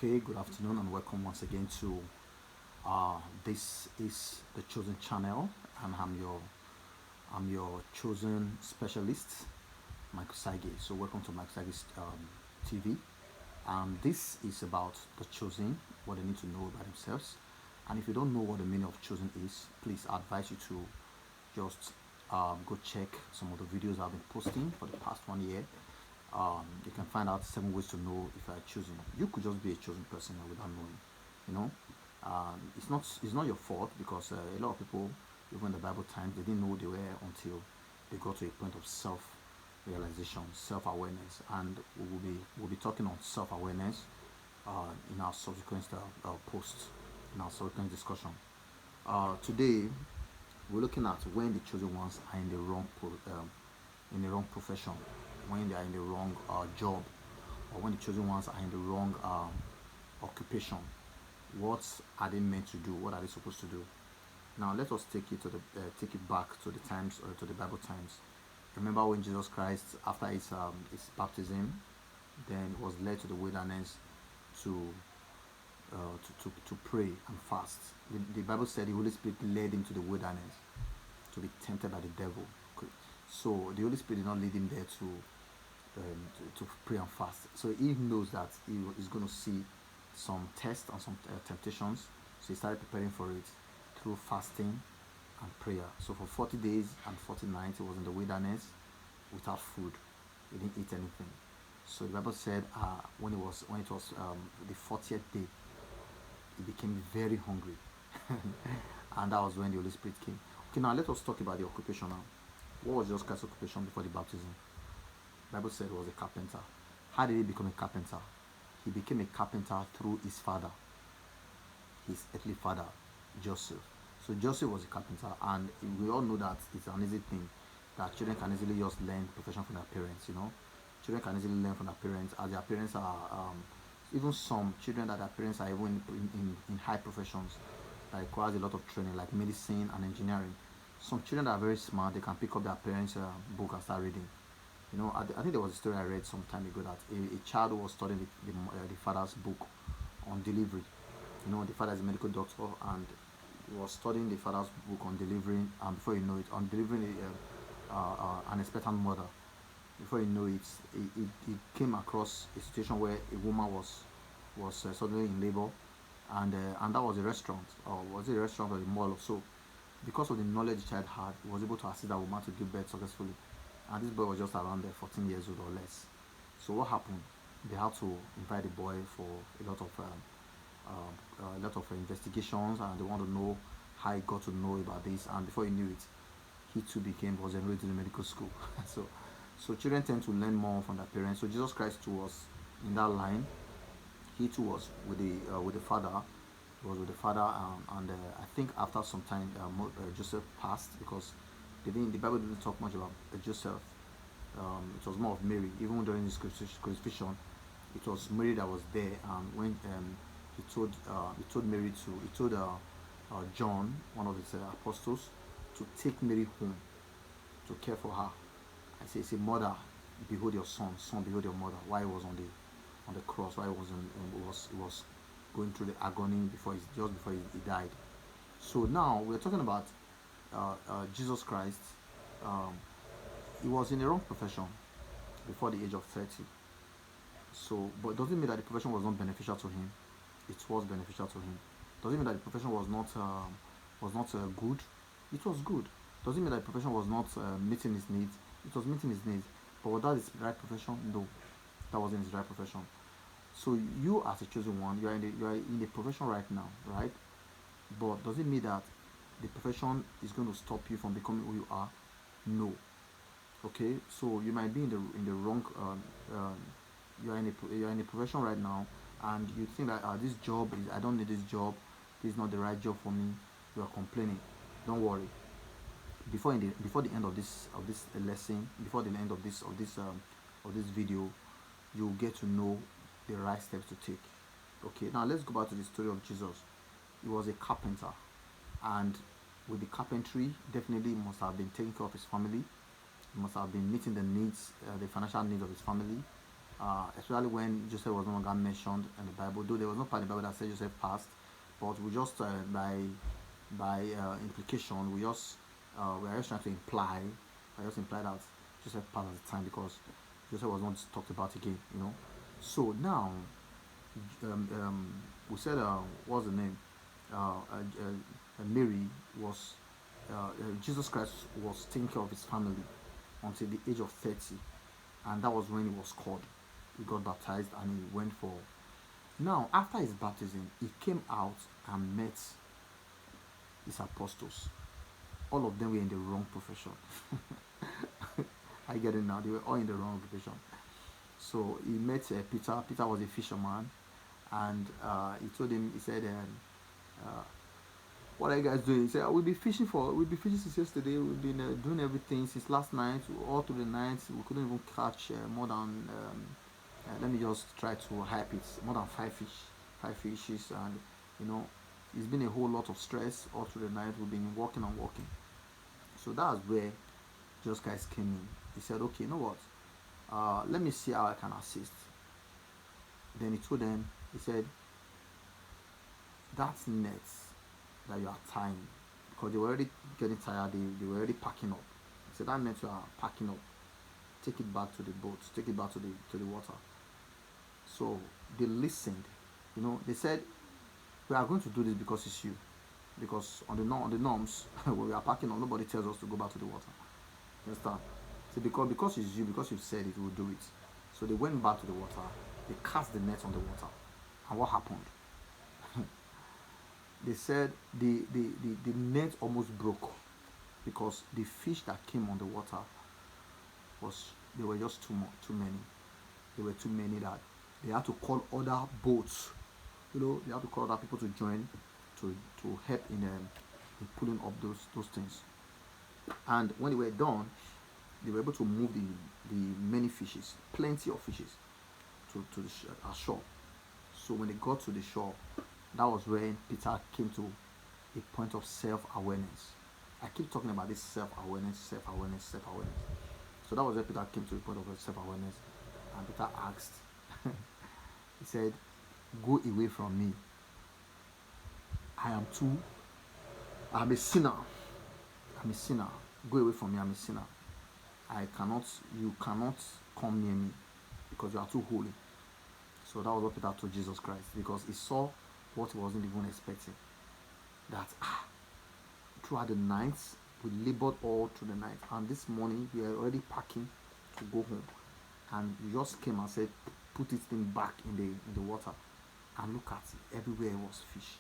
Okay, good afternoon and welcome once again to this is the Chosen Channel, and I'm your chosen specialist, Michael Sage. So welcome to Michael Sage's TV. This is about the chosen, what they need to know about themselves. And if you don't know what the meaning of chosen is, please I advise you to just go check some of the videos I've been posting for the past 1 year. You can find out 7 ways to know if you are chosen. You could just be a chosen person without knowing. You know, it's not your fault because a lot of people, even in the Bible times, they didn't know who they were until they got to a point of self realization, self awareness, and we'll be talking on self awareness in our subsequent posts, in our subsequent discussion. Today, we're looking at when the chosen ones are in the in the wrong profession, when they are in the wrong job, or when the chosen ones are in the wrong occupation. What are they meant to do? What are they supposed to do? Now let us take it back to the times, or to the Bible times. Remember when Jesus Christ, after his baptism, then was led to the wilderness to to pray and fast. The Bible said the Holy Spirit led him to the wilderness to be tempted by the devil. Okay. So the Holy Spirit did not lead him there to pray and fast. So he knows that he is going to see some tests and some temptations. So he started preparing for it through fasting and prayer. So for 40 days and 40 nights, he was in the wilderness without food. He didn't eat anything. So the Bible said when it was the 40th day, he became very hungry, and that was when the Holy Spirit came. Okay, now let us talk about the occupation now. What was Jesus Christ's occupation before the baptism? The Bible said he was a carpenter. How did he become a carpenter? He became a carpenter through his father, his earthly father, Joseph. So Joseph was a carpenter, and we all know that it's an easy thing that children can easily just learn profession from their parents. Children can easily learn from their parents, as their parents are even some children that their parents are even in high professions that requires a lot of training, like medicine and engineering. Some children that are very smart, they can pick up their parents' book and start reading. I think there was a story I read some time ago that a child who was studying the father's book on delivery. The father is a medical doctor, and he was studying the father's book on delivering, and before you know it, on delivering an expectant mother. Before you know it, he came across a situation where a woman was suddenly in labor, and that was a restaurant, or was it a restaurant or a mall or so. Because of the knowledge the child had, he was able to assist that woman to give birth successfully. And this boy was just around there, 14 years old or less. So what happened? They had to invite the boy for a lot of investigations, and they want to know how he got to know about this. And before he knew it, he too was enrolled in the medical school. So children tend to learn more from their parents. So Jesus Christ too was in that line. He too was with the father. He was with the father, and I think after some time, Joseph passed, because the Bible didn't talk much about Joseph. It was more of Mary. Even during his crucifixion, it was Mary that was there. When he told John, one of his apostles, to take Mary home to care for her. I say, mother, behold your son, son, behold your mother. Why he was on the cross, why he was going through the agony just before he died. So now we're talking about Jesus Christ. He was in the wrong profession before the age of 30. So, but doesn't mean that the profession was not beneficial to him. It was beneficial to him. Doesn't mean that the profession was not good. It was good. Doesn't mean that the profession was not meeting his needs. It was meeting his needs. But was that his right profession? No, that wasn't his right profession. So you, as a chosen one, you are in the profession right now, right? But does it mean that the profession is going to stop you from becoming who you are? No. Okay, so you might be in the wrong. You are in a profession right now, and you think that this job is, I don't need this job. This is not the right job for me. You are complaining. Don't worry. Before the end of this lesson, before the end of this video, you'll get to know the right steps to take. Okay, now let's go back to the story of Jesus. He was a carpenter, and with the carpentry, definitely he must have been taking care of his family. He must have been meeting the needs, the financial needs of his family. especially when Joseph was no longer mentioned in the Bible. Though there was no part in the Bible that said Joseph passed, but we just by implication we are just trying to imply, I just imply that Joseph passed at the time because Joseph was not talked about again. So now we said what's the name? Mary was Jesus Christ was taking care of his family until the age of 30, and that was when he was called. He got baptized and he went for. Now, after his baptism, he came out and met his apostles. All of them were in the wrong profession. I get it now. They were all in the wrong profession. So he met Peter. Peter was a fisherman, and he told him. He said, "What are you guys doing?" He said, "We've been fishing since yesterday. We've been doing everything since last night, all through the night. We couldn't even catch more than let me just try to hype it, more than five fishes, and you know, it's been a whole lot of stress all through the night. We've been working and working." So that's where just guys came in. He said, "Okay, you know what? Let me see how I can assist." Then he told them, he said, "That's nets that you are tying," because they were already getting tired. They were already packing up. He said, "That net you are packing up, take it back to the boat, take it back to the water." So they listened. They said, "We are going to do this because it's you." Because on the norms, when we are packing up, nobody tells us to go back to the water. You understand? So because it's you, because you've said it, we'll do it. So they went back to the water. They cast the net on the water. And what happened? They said the net almost broke because the fish that came on the water they were just too many. There were too many that they had to call other boats. They had to call other people to join to help in pulling up those things. And when they were done, they were able to move the many fishes, plenty of fishes, to the shore. So when they got to the shore, that was when Peter came to a point of self-awareness. I keep talking about this self-awareness. So that was where Peter came to a point of self-awareness. And Peter asked, he said, "Go away from me. I'm a sinner. I'm a sinner. Go away from me, I'm a sinner. You cannot come near me because you are too holy." So that was what Peter told Jesus Christ, because he saw what he wasn't even expecting. That throughout the night, we labored all through the night, and this morning we are already packing to go home, and you just came and said, "Put this thing back in the water," and look at it, everywhere was fish.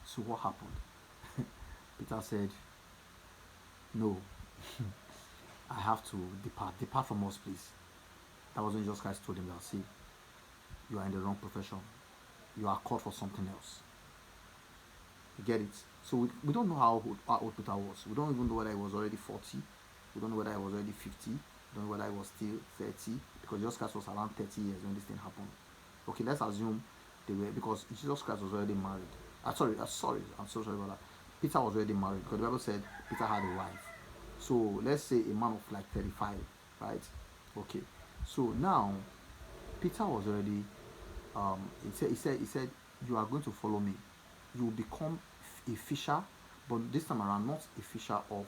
So what happened? Peter said, "No, I have to depart from us, please." That was when Jesus Christ told him that, "See, you are in the wrong profession. You are called for something else." You get it? So we don't know how old Peter was. We don't even know whether he was already 40. We don't know whether he was already 50. We don't know whether he was still 30, because Jesus Christ was around 30 years when this thing happened. Okay, let's assume they were, because Jesus Christ was already married. I'm so sorry about that. Peter was already married, because the Bible said Peter had a wife. So let's say a man of like 35, right? Okay. So now Peter was already he said, "You are going to follow me. You will become a fisher, but this time around, not a fisher of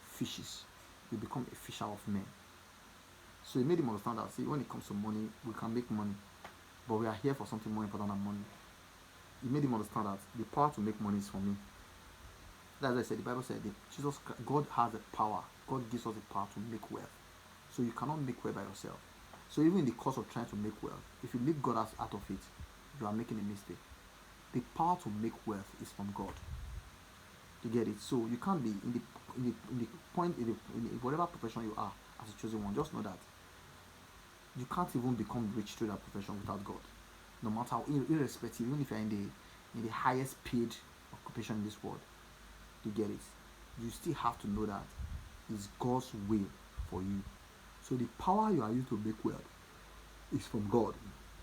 fishes. You become a fisher of men." So he made him understand that, see, when it comes to money, we can make money, but we are here for something more important than money. He made him understand that the power to make money is for me. That's why I said, the Bible said that God has the power. God gives us the power to make wealth. So you cannot make wealth by yourself. So even in the course of trying to make wealth, if you leave God out of it, you are making a mistake. The power to make wealth is from God. You get it? So you can't be in whatever profession you are as a chosen one. Just know that you can't even become rich through that profession without God. No matter how, irrespective, even if you're in the highest paid occupation in this world, you get it? You still have to know that it's God's will for you. So the power you are used to make wealth is from God.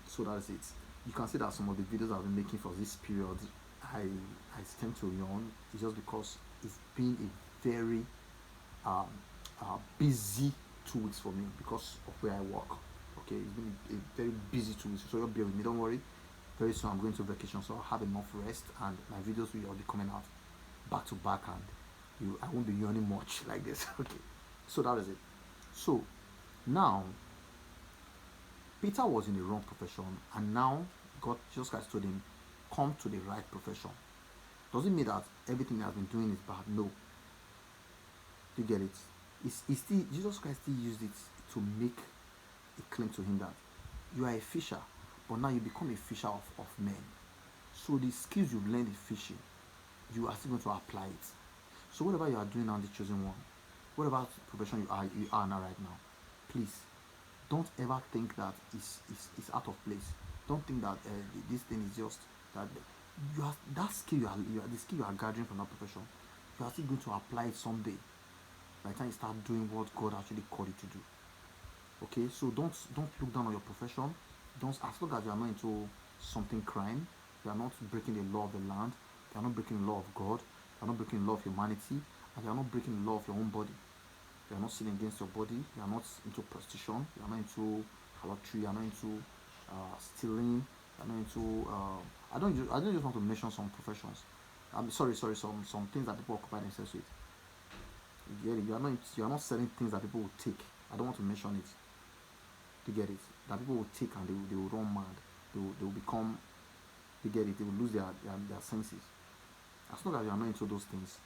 So that's it. You can see that some of the videos I've been making for this period, I tend to yawn. It's just because it's been a very busy 2 weeks for me because of where I work. Okay, it's been a very busy 2 weeks, so you'll bear with me. Don't worry. Very soon I'm going to vacation, so I'll have enough rest, and my videos will all be coming out back to back, and I won't be yawning much like this. Okay, so that is it. So now Peter was in the wrong profession, and now God, Jesus Christ told him, come to the right profession. Doesn't mean that everything he has been doing is bad. No. You get it? It's still, Jesus Christ still used it to make a claim to him that you are a fisher, but now you become a fisher of men. So the skills you've learned in fishing, you are still going to apply it. So whatever you are doing now, the chosen one, whatever profession you are now right now, please don't ever think that it's out of place. Don't think that this thing is just that you are that skill you are the skill you are gathering from that profession. You are still going to apply it someday. By the time you start doing what God actually called you to do. Okay, so don't look down on your profession. Don't, as long as you are not into something crime, you are not breaking the law of the land, you are not breaking the law of God, you are not breaking the law of humanity, and you are not breaking the law of your own body. You are not sinning against your body. You are not into prostitution. You are not into halotry. You are not into stealing. You are not into. I don't just want to mention some professions. I'm sorry. Some things that people occupy themselves with. You get it? You are not selling things that people will take. I don't want to mention it. You get it? That people will take and they will run mad. They will become. You get it? They will lose their senses. As long as you are not into those things,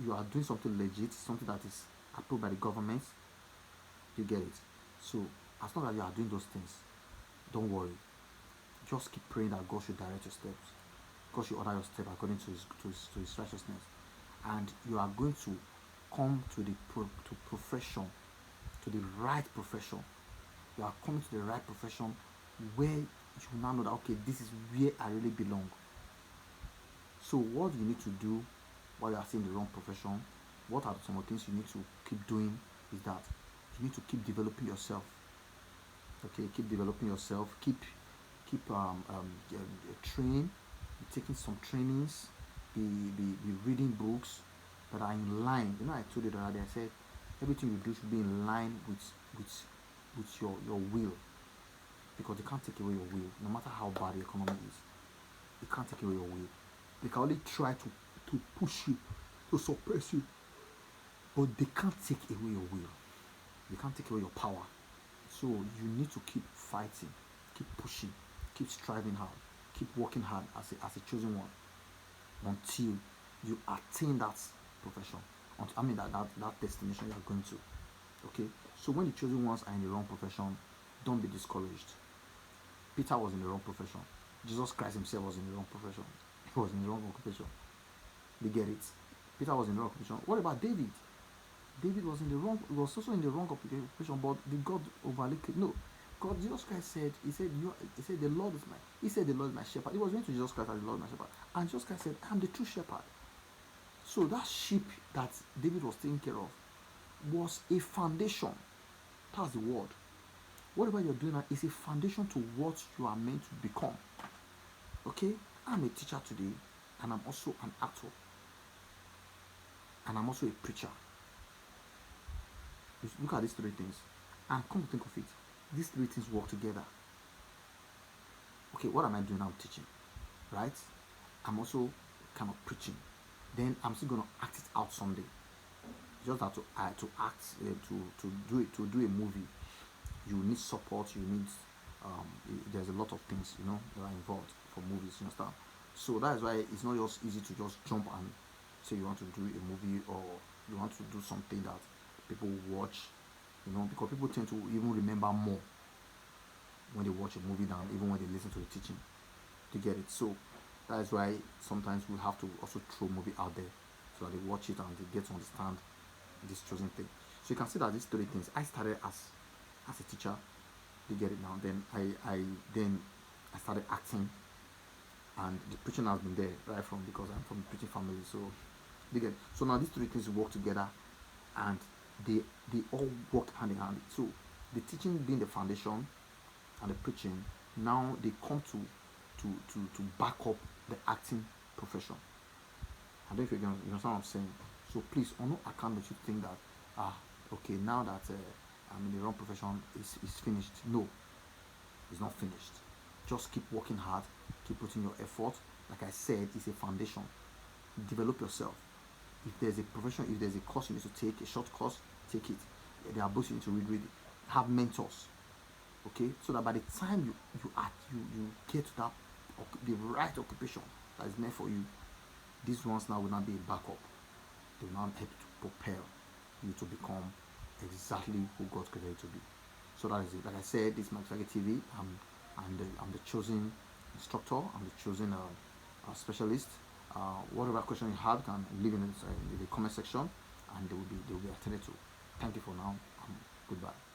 you are doing something legit, something that is approved by the government. You get it? So as long as you are doing those things, don't worry. Just keep praying that God should direct your steps. God should order your step according to his righteousness, and you are going to come to the profession, to the right profession. You are coming to the right profession where you now know that okay, this is where I really belong. So what you need to do while you are still in the wrong profession, what are some of the things you need to keep doing is that you need to keep developing yourself. Okay, keep developing yourself, keep training, be taking some trainings, be reading books that are in line. You know, I told you the other day, I said everything you do should be in line with your will, because they can't take away your will. No matter how bad the economy is, they can't take away your will. They can only try to push you, to suppress you, but they can't take away your will. They can't take away your power. So you need to keep fighting, keep pushing, keep striving hard, keep working hard as a chosen one until you attain that profession. I mean that destination you are going to. Okay. So when the chosen ones are in the wrong profession, don't be discouraged. Peter was in the wrong profession. Jesus Christ himself was in the wrong profession. He was in the wrong occupation. They get it. Peter was in the wrong occupation. What about David? David was also in the wrong occupation, but did God overlook it? No. God, Jesus Christ said, He said the Lord is my shepherd. He was going to Jesus Christ as the Lord my shepherd. And Jesus Christ said, I'm the true shepherd. So that sheep that David was taking care of was a foundation. That's the word. Whatever you're doing now is a foundation to what you are meant to become. Okay? I'm a teacher today, and I'm also an actor. And I'm also a preacher. Look at these three things. And come to think of it, these three things work together. Okay, what am I doing? I'm teaching, right? I'm also kind of preaching. Then I'm still going to act it out someday. Just that to act, to do a movie, you need support. You need there's a lot of things that are involved for movies. You understand? So that is why it's not just easy to just jump and say you want to do a movie or you want to do something that people watch, because people tend to even remember more when they watch a movie than even when they listen to the teaching. To get it, so that is why sometimes we have to also throw movie out there so that they watch it and they get to understand this chosen thing. So you can see that these three things. I started as a teacher. You get it now. Then I started acting, and the preaching has been there right from, because I'm from the preaching family. So you get it. So now these three things work together, and they all work hand in hand. So the teaching being the foundation and the preaching, now they come to back up the acting profession. I don't know if you understand what I'm saying. So please, on no account that you think that okay, now that I'm in the wrong profession, is finished. No, It's not finished. Just keep working hard, keep putting your effort. Like I said, it's a foundation. Develop yourself. If there's a profession, if there's a course you need to take, a short course, take it. There are books you need to read it. Have mentors, okay, so that by the time you get to that the right occupation that is meant for you, these ones now will not be a backup. They will not help to propel you to become exactly who God created you to be. So that is it. Like I said, this is Mike Sage TV. I'm the chosen instructor. I'm the chosen specialist. Whatever question you have, can leave in the comment section, and they will be attended to. Thank you for now. Goodbye.